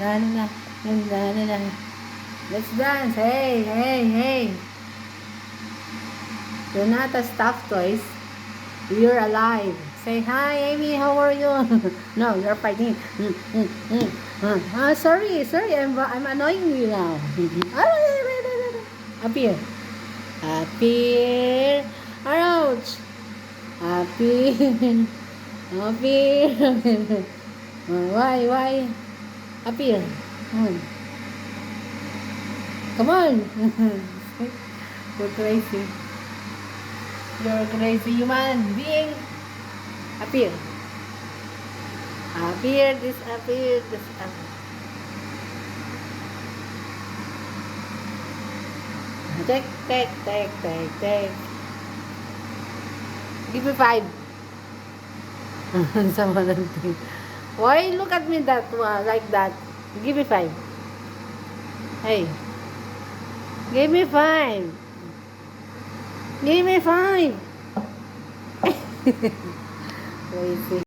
Ano na. Ano na. Let's dance. Hey, hey, hey. You're not a stuffed toys. You're alive. Say hi, Amy. How are you? No, you're fighting. Sorry. I'm annoying you now. Appear. Appear. Ouch. Appear. Appear. Why? Appear. Come on. You're crazy. You're a crazy human being. Appear. Appear. Disappear. Take. Give me 5. Sama lang din. Why look at me that like that? Give me 5. Hey. Give me 5. Give me 5. Crazy.